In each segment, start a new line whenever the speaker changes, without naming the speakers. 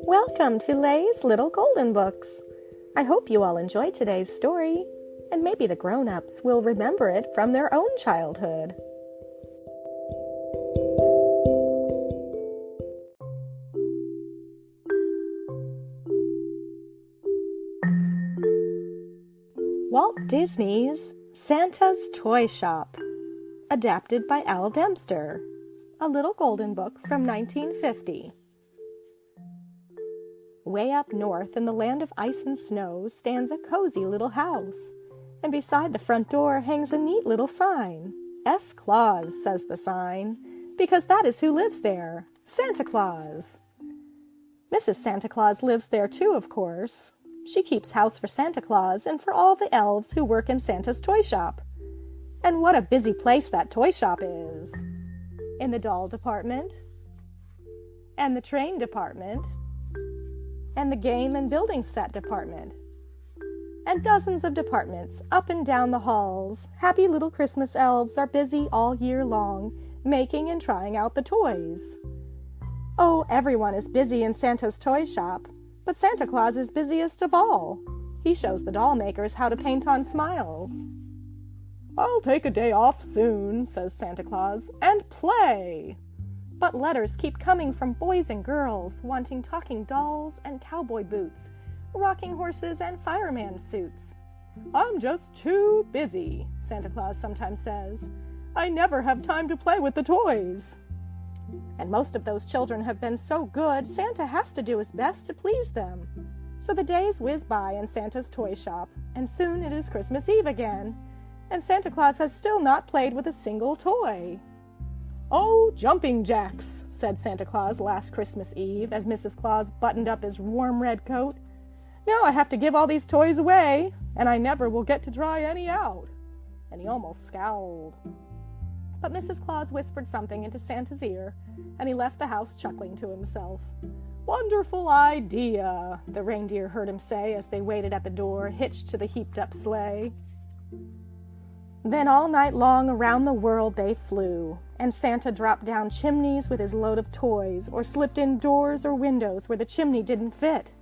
Welcome to Lay's Little Golden Books. I hope you all enjoyed today's story, and maybe the grown-ups will remember it from their own childhood. Walt Disney's Santa's Toy Shop, adapted by Al Dempster, a little golden book from 1950. Way up north in the land of ice and snow stands a cozy little house, and beside the front door hangs a neat little sign. S. Claus, says the sign, because that is who lives there, Santa Claus. Mrs. Santa Claus lives there too, of course. She keeps house for Santa Claus and for all the elves who work in Santa's toy shop. And what a busy place that toy shop is! In the doll department, and the train department, and the game and building set department, and dozens of departments up and down the halls. Happy little Christmas elves are busy all year long, making and trying out the toys. Oh, everyone is busy in Santa's toy shop, but Santa Claus is busiest of all. He shows the doll makers how to paint on smiles. "I'll take a day off soon," says Santa Claus, "and play." But letters keep coming from boys and girls, wanting talking dolls and cowboy boots, rocking horses and fireman suits. "I'm just too busy," Santa Claus sometimes says. "I never have time to play with the toys." And most of those children have been so good, Santa has to do his best to please them. So the days whiz by in Santa's toy shop, and soon it is Christmas Eve again, and Santa Claus has still not played with a single toy. "Oh, jumping jacks," said Santa Claus last Christmas Eve as Mrs. Claus buttoned up his warm red coat. "Now I have to give all these toys away, and I never will get to try any out." And he almost scowled. But Mrs. Claus whispered something into Santa's ear, and he left the house chuckling to himself. "Wonderful idea," the reindeer heard him say as they waited at the door, hitched to the heaped-up sleigh. Then all night long around the world they flew, and Santa dropped down chimneys with his load of toys, or slipped in doors or windows where the chimney didn't fit.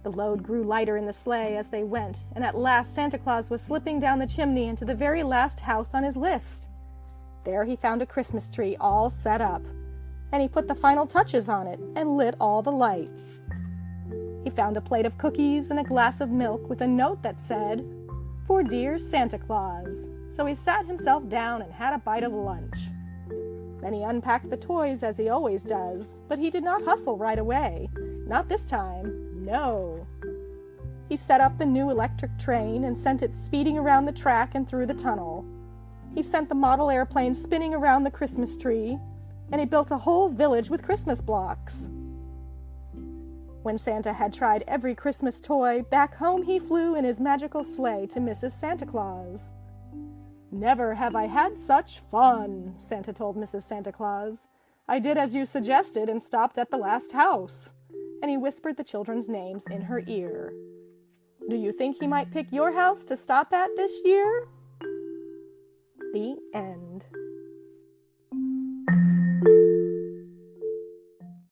The load grew lighter in the sleigh as they went, and at last Santa Claus was slipping down the chimney into the very last house on his list. There he found a Christmas tree all set up, and he put the final touches on it and lit all the lights. He found a plate of cookies and a glass of milk with a note that said, "For dear Santa Claus." So he sat himself down and had a bite of lunch. Then he unpacked the toys as he always does, but he did not hustle right away. Not this time, no. He set up the new electric train and sent it speeding around the track and through the tunnel. He sent the model airplane spinning around the Christmas tree, and he built a whole village with Christmas blocks. When Santa had tried every Christmas toy, back home he flew in his magical sleigh to Mrs. Santa Claus. "Never have I had such fun," Santa told Mrs. Santa Claus. "I did as you suggested and stopped at the last house." And he whispered the children's names in her ear. "Do you think he might pick your house to stop at this year?" The end.